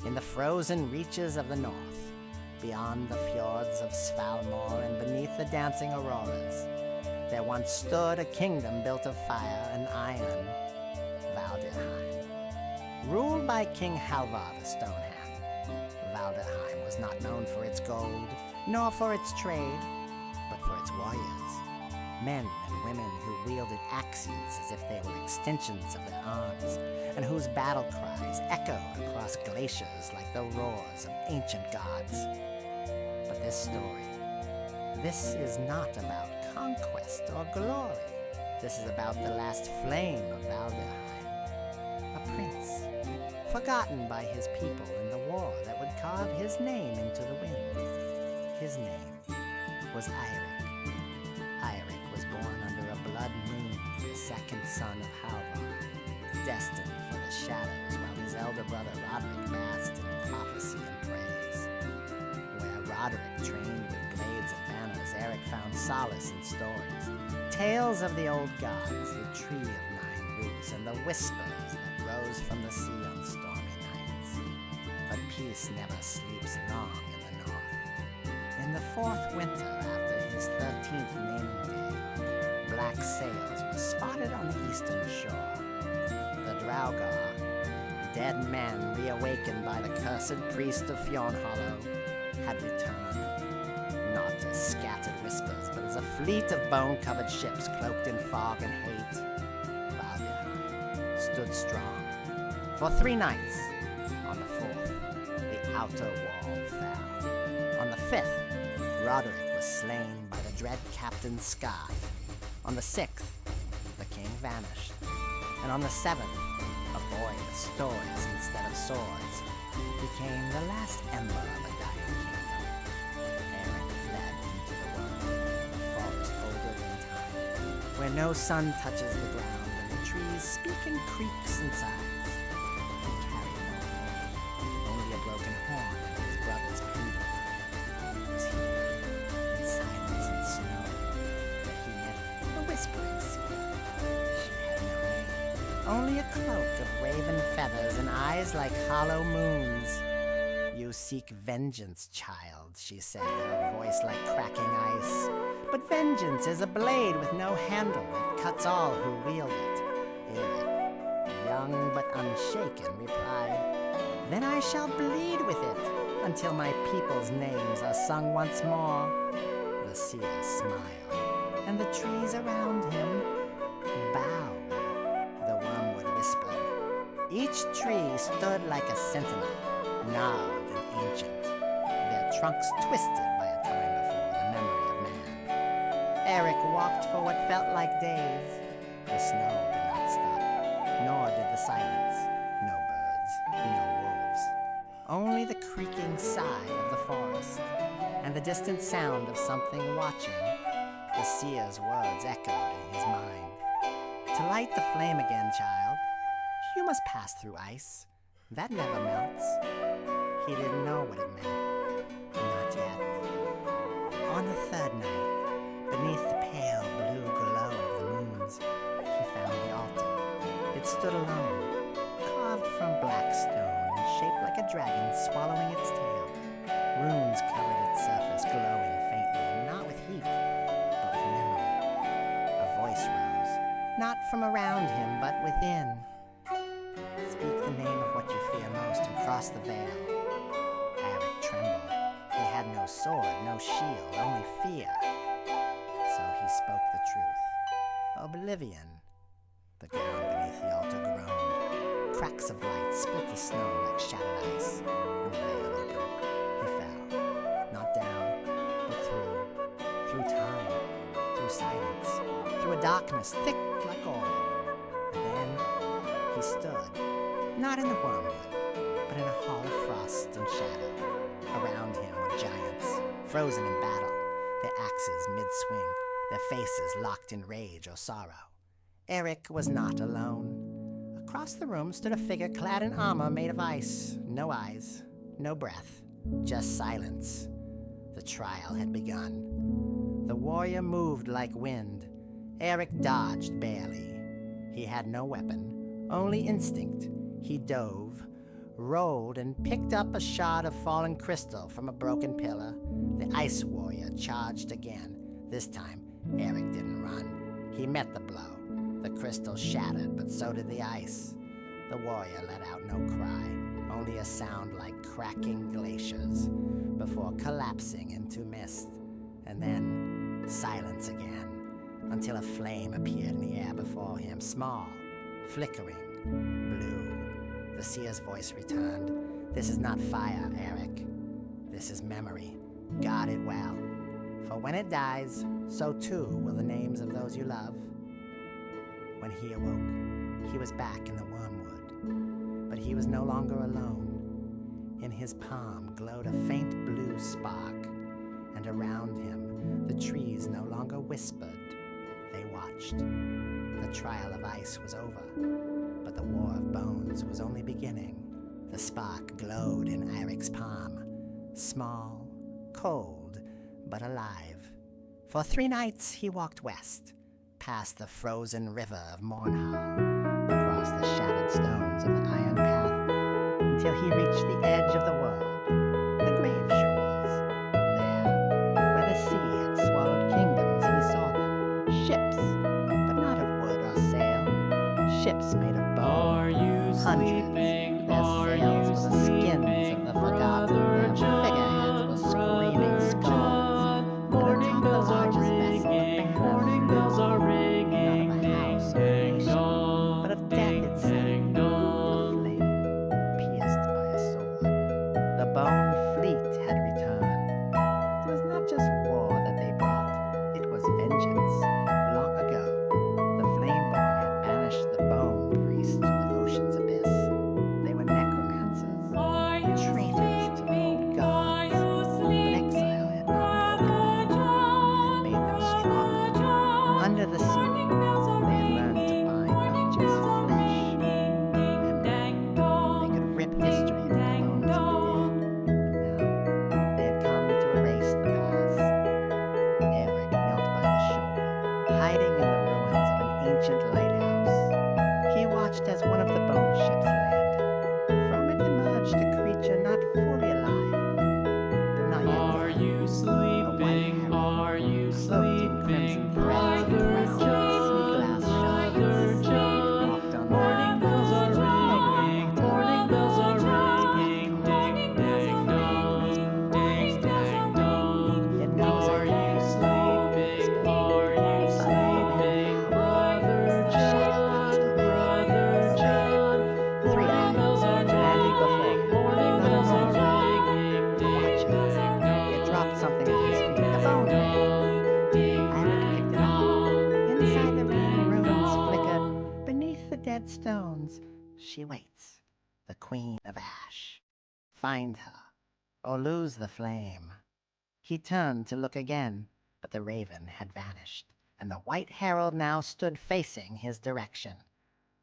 in the frozen reaches of the north, beyond the fjords of Svalmor and beneath the dancing auroras, there once stood a kingdom built of fire and iron, Fjordheim. Ruled by King Halvar the Stonehand, Fjordheim was not known for its gold, nor for its trade, but for its warriors, men and women who wielded axes as if they were extensions of their arms, and whose battle cries echoed across glaciers like the roars of ancient gods. But this is not about conquest or glory. This is about the last flame of Fjordheim, a prince, forgotten by his people in the war that would carve his name into the wind. His name was Eirik. Eirik was born under a blood moon, the second son of Halvar, destined for the shadows while his elder brother Roderick basked in prophecy and praise. Where Roderick trained with blades and banners, Eirik found solace in stories, tales of the old gods, the tree of nine roots, and the whispers that rose from the sea on stormy nights. But peace never sleeps long in the north. In the fourth winter after his 13th naming day, black sails were spotted on the eastern shore. The Draugr, dead men reawakened by the cursed priest of Fjordheim, had returned, not as scattered whispers, but as a fleet of bone-covered ships cloaked in fog and hate. Fjordheim stood strong. For 3 nights. On the 4th, the outer wall fell. On the 5th, Roderick was slain by the dread captain Scar. On the 6th, the king vanished. And on the 7th, a boy with stories instead of swords became the last ember of a dying kingdom. Eirik fled into the world, a forest older than time, where no sun touches the ground and the trees speak in creaks and sighs. He carried no horn, only a broken horn and his brother's pendant. He was here, in silence and snow, where he met a whispering spirit. She had no name, only a cloak of raven feathers and eyes like hollow moons. You seek vengeance, child, she said, her voice like cracking ice. But vengeance is a blade with no handle that cuts all who wield it. Eirik, young but unshaken, replied, "Then I shall bleed with it until my people's names are sung once more." The seer smiled, and the trees around him bowed. The wormwood whispered. Each tree stood like a sentinel, gnarled and ancient, their trunks twisted by a time before the memory of man. Eirik walked for what felt like days. The snow did not stop, nor did the silence. No birds, no wolves. Only the creaking sigh of the forest, and the distant sound of something watching. The seer's words echoed in his mind. "To light the flame again, child, you must pass through ice. That never melts." He didn't know what it meant. Not yet. On the 3rd night, beneath the pale blue glow of the moons, he found the altar. It stood alone, carved from black stone and shaped like a dragon swallowing its tail. Runes covered its surface, glowing faintly, not with heat, but with memory. A voice rose, not from around him, but within. "Speak the name of what you fear most and cross the veil." Eirik trembled. He had no sword, no shield, only fear. So he spoke the truth. "Oblivion." The ground beneath the altar groaned. Cracks of light split the snow like shattered ice, and the veil opened. He fell, not down, but through time, through silence, through a darkness thick like oil. And then he stood, not in the wormwood, but in a hall of frost and shadow. Around him were giants, frozen in battle, their axes mid-swing, their faces locked in rage or sorrow. Eirik was not alone. Across the room stood a figure clad in armor made of ice. No eyes, no breath, just silence. The trial had begun. The warrior moved like wind. Eirik dodged barely. He had no weapon, only instinct. He dove, rolled and picked up a shard of fallen crystal from a broken pillar. The ice warrior charged again. This time, Eric didn't run. He met the blow. The crystal shattered, but so did the ice. The warrior let out no cry, only a sound like cracking glaciers, before collapsing into mist. And then silence again, until a flame appeared in the air before him, small, flickering, blue. The seer's voice returned. This is not fire, Eric. This is memory. Guard it well. For when it dies, so too will the names of those you love. When he awoke, he was back in the wormwood, but he was no longer alone. In his palm glowed a faint blue spark, and around him the trees no longer whispered. They watched. The trial of ice was over, but the war of bones was only beginning. The spark glowed in Eric's palm, small, cold, but alive. For 3 nights he walked west, past the frozen river of Mornhall, across the shattered stones of the iron path, until he reached the edge of the world, the grave shores. There, where the sea had swallowed kingdoms, he saw them, ships, but not of wood or sail, ships made of bone, hundreds. Their sails were the skins of the forgotten, their figureheads were screaming skulls, but atop the largest vessel a banner flew, not of a house or a nation, but of death itself, a flame pierced by a sword. The bone fleet had returned. It was not just war that they brought, it was vengeance. Long ago, the Flameborn had banished the bone priest to the ocean's abyss. They were necromancers, traitors to the old gods, but exile had not broken them, it had made them stronger. Under the sea, they had learned to bind not just flesh, but memory. They could rip history from the bones of the dead, and now they had come to erase the past. Eric knelt by the shore, hiding in the ruins of an ancient lighthouse. He watched as one of the bone ships landed. From it emerged a creature not fully alive, but not yet Are dead. you sleeping? Are you Cloaked in crimson sleeping? threads and Brother crowned John, with sea-glass Brother shards. John, Walked on morning bells are ringing, morning bells are ringing, ding dang dong, ding dang dong. It knows Are it you sleeping? Are you sleeping? Brother John, Brother John, morning bells are ringing, morning bells are ringing, ding dang dong. It dropped something at his feet, a bone ring. Eric picked it up. Inside the ring, runes flickered. Beneath the dead stones, she waits, the Queen of Ash. Find her, or lose the flame. He turned to look again, but the raven had vanished, and the white herald now stood facing his direction.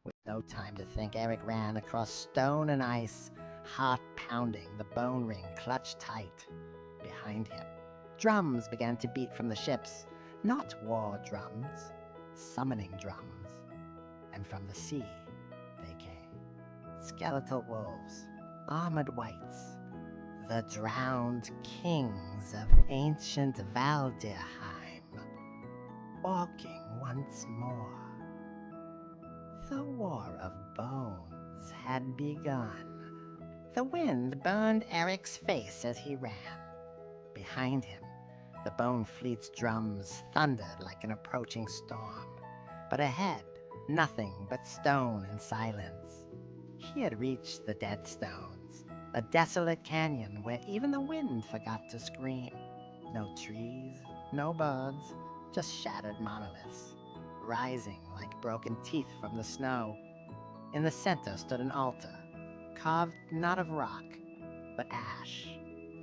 With no time to think, Eric ran across stone and ice, heart pounding, the bone ring clutched tight. Behind him, drums began to beat from the ships, not war drums, summoning drums. And from the sea they came, skeletal wolves, armored wights, the drowned kings of ancient Valdirheim, walking once more. The war of bones had begun. The wind burned Eric's face as he ran. Behind him, the Bone Fleet's drums thundered like an approaching storm. But ahead, nothing but stone and silence. He had reached the Dead Stones, a desolate canyon where even the wind forgot to scream. No trees, no birds, just shattered monoliths, rising like broken teeth from the snow. In the center stood an altar, carved not of rock, but ash.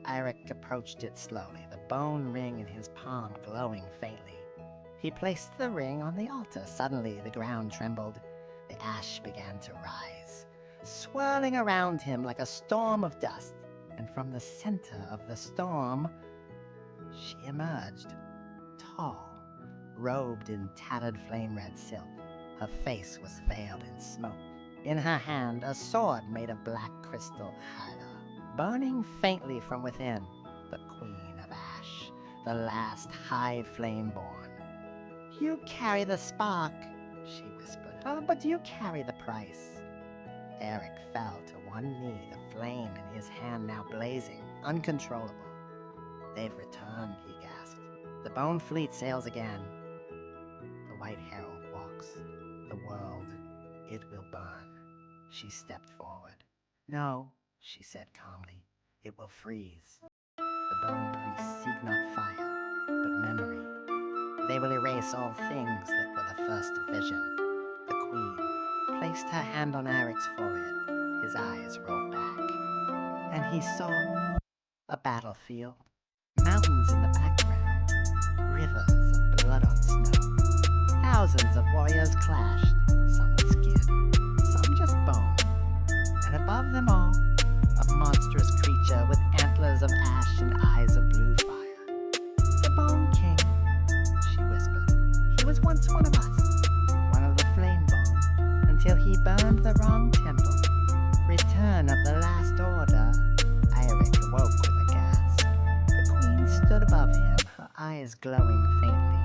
Eric approached it slowly, the bone ring in his palm glowing faintly. He placed the ring on the altar. Suddenly the ground trembled. The ash began to rise, swirling around him like a storm of dust. And from the center of the storm, she emerged, tall, robed in tattered flame-red silk. Her face was veiled in smoke. In her hand, a sword made of black crystal hydra, burning faintly from within, the Queen of Ash, the last high flame born. You carry the spark, she whispered. Oh, but you carry the price. Eric fell to one knee, the flame in his hand now blazing, uncontrollable. They've returned, he gasped. The Bone Fleet sails again. The White Herald walks. The world, it will burn. She stepped forward. No, she said calmly, it will freeze. The Bone Priests seek not fire, but memory. They will erase all things that were the first vision. The Queen placed her hand on Eric's forehead. His eyes rolled back, and he saw a battlefield. Mountains in the background, rivers of blood on snow. Thousands of warriors clashed, some with skin, some just bone. And above them all, a monstrous creature with antlers of ash and eyes of blue fire. The Bone King, she whispered. He was once one of us, one of the Flame Bone, until he burned the wrong temple. Return of the Last Order. Eric awoke with a gasp. The Queen stood above him, her eyes glowing faintly.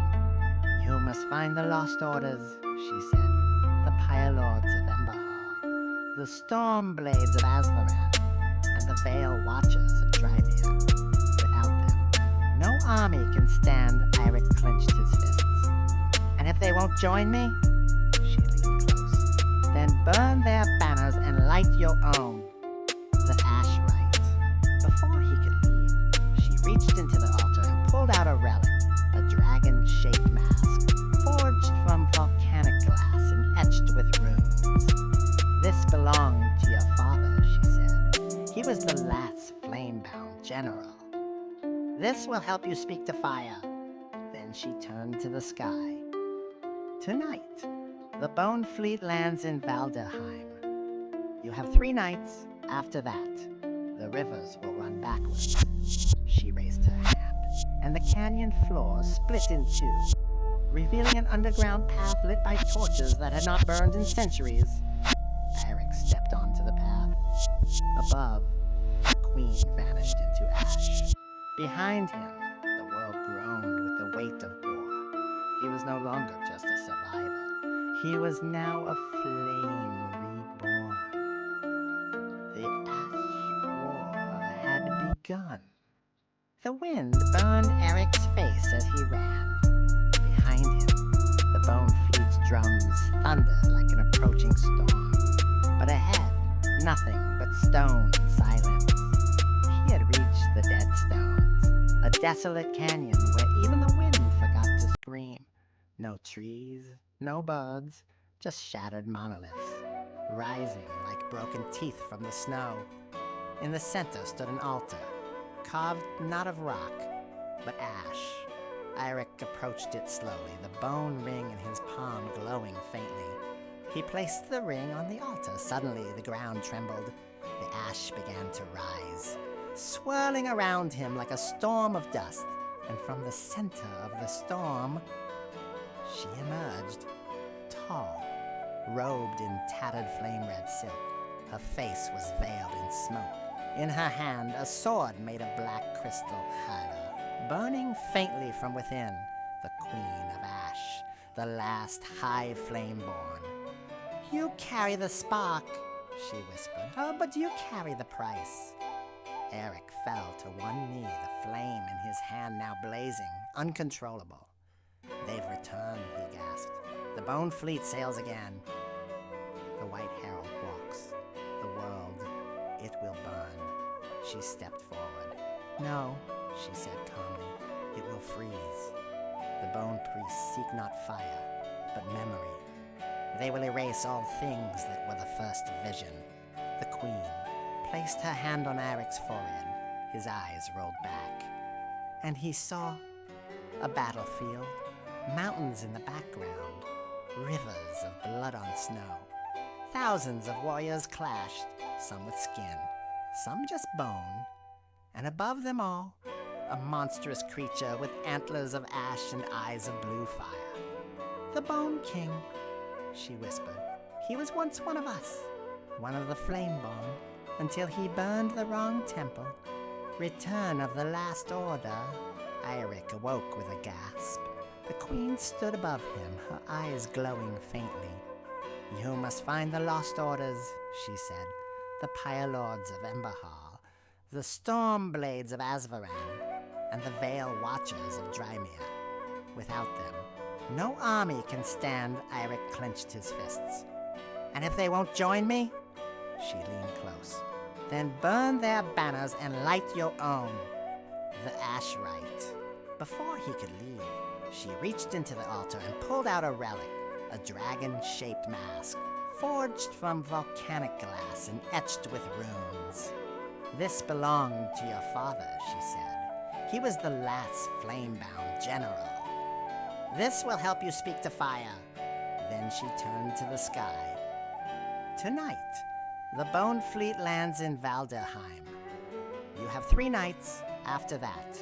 You must find the Lost Orders, she said, the Pyre Lords of Emberhall, the Storm Blades of Azlaran, and the Veil Watchers of Drymere. Without them, no army can stand. Eric clenched his fists. And if they won't join me, she leaned close, then burn their banners and light your own. The Ash Rite. Before he could leave, she reached into the altar and pulled out a relic, a dragon-shaped mask, forged from volcanic glass and etched with runes. This belonged to your father, she said. He was the last flame-bound general. This will help you speak to fire. Then she turned to the sky. Tonight, the Bone Fleet lands in Fjordheim. You have 3 nights. After that, the rivers will run backwards. She raised her hand, and the canyon floor split in two, revealing an underground path lit by torches that had not burned in centuries. Eric stepped onto the path. Above, the Queen vanished into ash. Behind him, the world groaned with the weight of war. He was no longer just a survivor. He was now a flame reborn. The Ash War had begun. The wind burned Eric's face as he ran. Behind him, the Bone Fleet's drums thundered like an approaching storm. But ahead, nothing but stone and silence. He had reached the Dead Stones, a desolate canyon where even the wind forgot to scream. No trees, no birds, just shattered monoliths, rising like broken teeth from the snow. In the center stood an altar, carved not of rock, but ash. Eric approached it slowly, the bone ring in his palm glowing faintly. He placed the ring on the altar. Suddenly, the ground trembled. The ash began to rise, swirling around him like a storm of dust. And from the center of the storm, she emerged, tall, robed in tattered flame-red silk. Her face was veiled in smoke. In her hand, a sword made of black crystal hydra, burning faintly from within, the Queen of Ash, the last high flame-born. You carry the spark, she whispered. Oh, but you carry the price. Eric fell to one knee, the flame in his hand now blazing, uncontrollable. They've returned, he gasped. The Bone Fleet sails again. The White Herald walks. The world, it will burn. She stepped forward. No, she said calmly, it will freeze. The Bone Priests seek not fire, but memory. They will erase all things that were the first vision. The Queen placed her hand on Eric's forehead. His eyes rolled back, and he saw a battlefield, mountains in the background, rivers of blood on snow. Thousands of warriors clashed, some with skin, some just bone, and above them all, a monstrous creature with antlers of ash and eyes of blue fire. The Bone King, she whispered. He was once one of us, one of the Flameborn, until he burned the wrong temple. Return of the Last Order. Eirik awoke with a gasp. The queen stood above him, her eyes glowing faintly. You must find the Lost Orders, she said, the Pyre Lords of Emberhall, the Storm Blades of Asvaran, and the Vale Watchers of Drymere. Without them, no army can stand. Eirik clenched his fists. And if they won't join me? She leaned close. Then burn their banners and light your own. The Ashrite. Before he could leave, she reached into the altar and pulled out a relic, a dragon-shaped mask, forged from volcanic glass and etched with runes. This belonged to your father, she said. He was the last flame-bound general. This will help you speak to fire. Then she turned to the sky. Tonight, the Bone Fleet lands in Fjordheim. You have 3 nights. After that,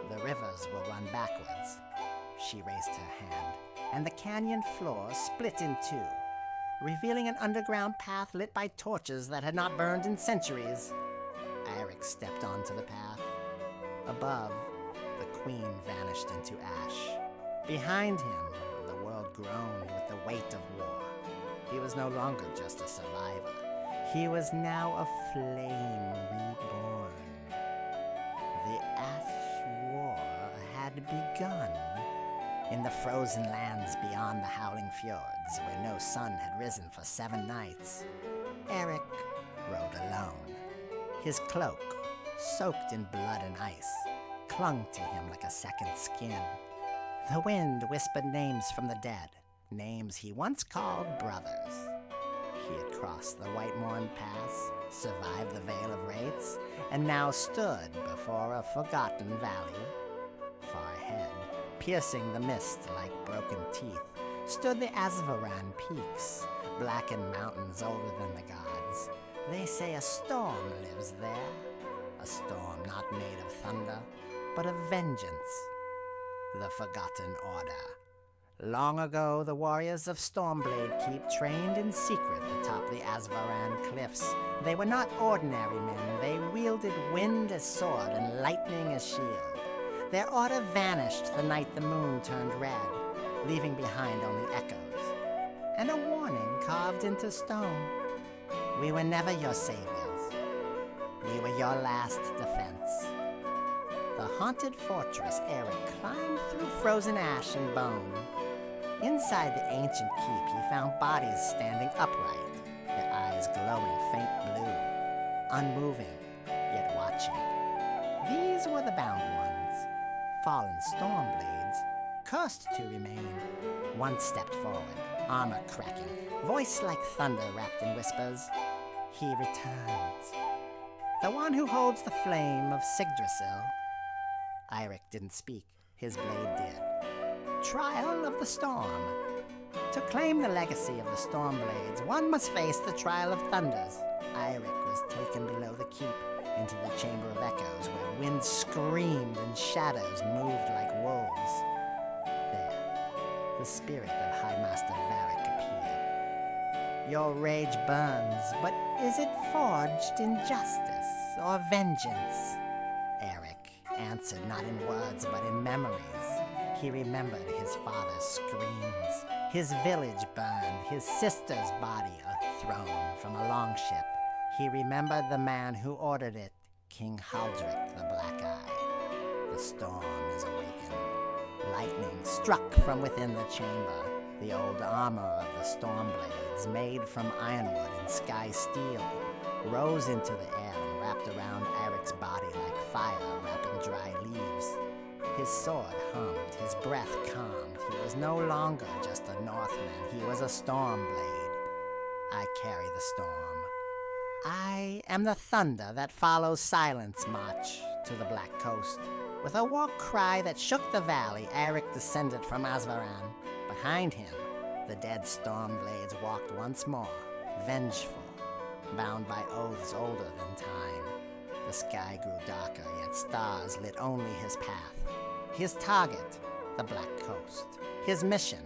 the rivers will run backwards. She raised her hand, and the canyon floor split in 2, revealing an underground path lit by torches that had not burned in centuries. Eirik stepped onto the path. Above, the queen vanished into ash. Behind him, the world groaned with the weight of war. He was no longer just a survivor. He was now a flame reborn. The Ash War had begun. In the frozen lands beyond the howling fjords, where no sun had risen for 7 nights, Eirik rode alone. His cloak, soaked in blood and ice, clung to him like a second skin. The wind whispered names from the dead, names he once called brothers. He had crossed the White Morn Pass, survived the Vale of Wraiths, and now stood before a forgotten valley. Far ahead, piercing the mist like broken teeth, stood the Asvaran peaks, blackened mountains older than the gods. They say a storm lives there, a storm not made of thunder, but of vengeance. The Forgotten Order. Long ago, the warriors of Stormblade Keep trained in secret atop the Asvaran cliffs. They were not ordinary men. They wielded wind as sword and lightning as shield. Their order vanished the night the moon turned red, leaving behind only echoes, and a warning carved into stone. We were never your saviors. We were your last defense. The haunted fortress Eirik climbed through frozen ash and bone. Inside the ancient keep, he found bodies standing upright, their eyes glowing faint blue, unmoving, yet watching. These were the bound ones, fallen Stormblades, cursed to remain. One stepped forward, armor cracking, voice like thunder wrapped in whispers. He returns. The one who holds the flame of Sigdrasil. Eirik didn't speak. His blade did. Trial of the Storm. To claim the legacy of the Stormblades, one must face the Trial of Thunders. Eirik was taken below the keep, into the Chamber of Echoes, where wind screamed and shadows moved like wolves. There, the spirit of High Master Varric appeared. Your rage burns, but is it forged in justice or vengeance? Eirik answered not in words, but in memories. He remembered his father's screams. His village burned, his sister's body thrown from a longship. He remembered the man who ordered it, King Haldric the Black-Eyed. The storm is awakened. Lightning struck from within the chamber. The old armor of the Stormblades, made from ironwood and sky steel, rose into the air and wrapped around Eirik's body like fire wrapping dry leaves. His sword hummed, his breath calmed. He was no longer just a Northman, he was a Stormblade. I carry the storm. I am the thunder that follows Silence March to the Black Coast. With a war cry that shook the valley, Eirik descended from Asvaran. Behind him, the dead Stormblades walked once more, vengeful, bound by oaths older than time. The sky grew darker, yet stars lit only his path. His target, the Black Coast. His mission,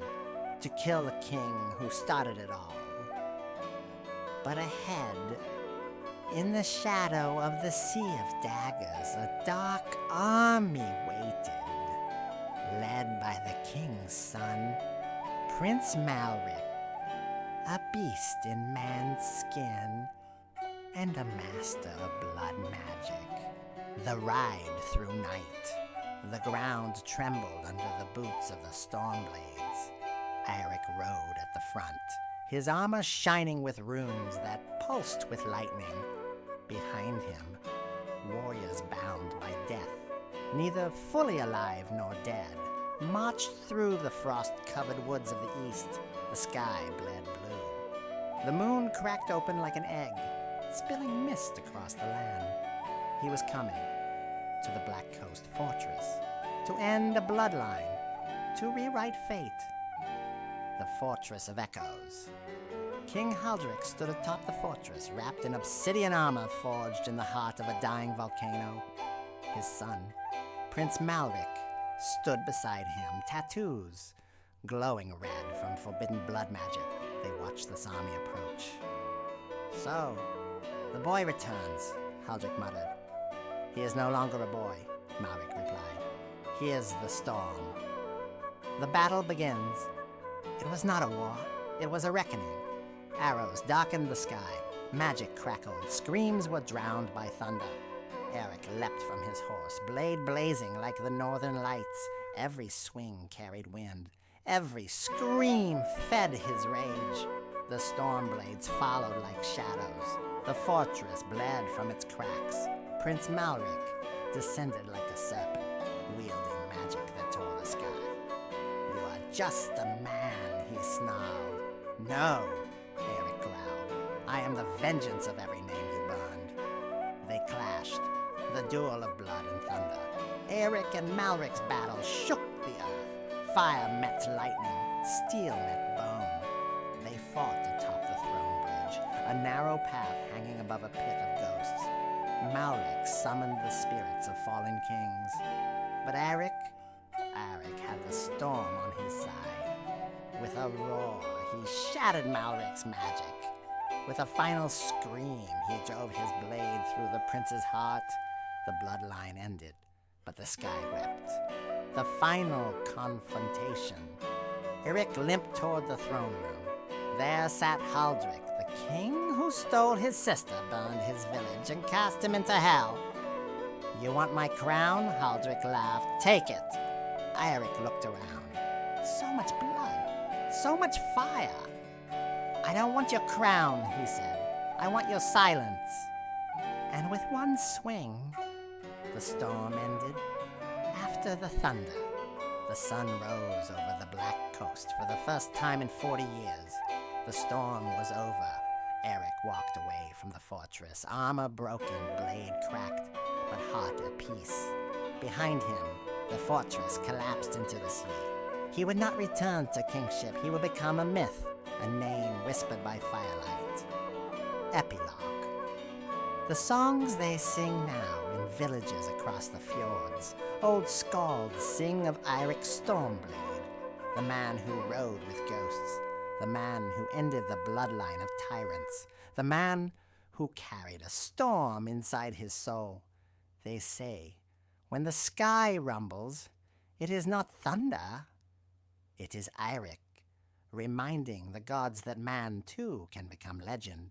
to kill the king who started it all. But ahead, in the shadow of the sea of daggers, a dark army waited, led by the king's son, Prince Malric, a beast in man's skin, and a master of blood magic. The ride through night. The ground trembled under the boots of the Stormblades. Eric rode at the front, his armor shining with runes that pulsed with lightning. Behind him, warriors bound by death, neither fully alive nor dead, marched through the frost-covered woods of the east. The sky bled blue. The moon cracked open like an egg, spilling mist across the land. He was coming to the Black Coast Fortress, to end a bloodline, to rewrite fate. The Fortress of Echoes. King Haldric stood atop the fortress, wrapped in obsidian armor forged in the heart of a dying volcano. His son, Prince Malric, stood beside him, tattoos glowing red from forbidden blood magic. They watched this army approach. So, the boy returns, Haldric muttered. He is no longer a boy, Malric replied. He is the storm. The battle begins. It was not a war, it was a reckoning. Arrows darkened the sky, magic crackled, screams were drowned by thunder. Eric leapt from his horse, blade blazing like the northern lights. Every swing carried wind, every scream fed his rage. The storm blades followed like shadows. The fortress bled from its cracks. Prince Malric descended like a serpent, wielding magic that tore the sky. You are just a man, he snarled. No, Eric growled. I am the vengeance of every name you burned. They clashed, the duel of blood and thunder. Eric and Malric's battle shook the earth. Fire met lightning, steel met bone. They fought atop the throne bridge, a narrow path hanging above a pit of ghosts. Malric summoned the spirits of fallen kings. But Eric had the storm on his side. With a roar, he shattered Malric's magic. With a final scream, he drove his blade through the prince's heart. The bloodline ended, but the sky wept. The final confrontation. Eric limped toward the throne room. There sat Haldric, the king who stole his sister, burned his village, and cast him into hell. You want my crown? Haldric laughed. Take it. Eric looked around. So much blood. So much fire. I don't want your crown, he said. I want your silence. And with one swing, the storm ended. After the thunder, the sun rose over the Black Coast for the first time in 40 years. The storm was over. Eric walked away from the fortress, armor broken, blade cracked, but heart at peace. Behind him, the fortress collapsed into the sea. He would not return to kingship. He would become a myth, a name whispered by firelight. Epilogue. The songs they sing now in villages across the fjords. Old skalds sing of Eirik Stormblade, the man who rode with ghosts, the man who ended the bloodline of tyrants, the man who carried a storm inside his soul. They say, when the sky rumbles, it is not thunder, it is Eirik, reminding the gods that man too can become legend.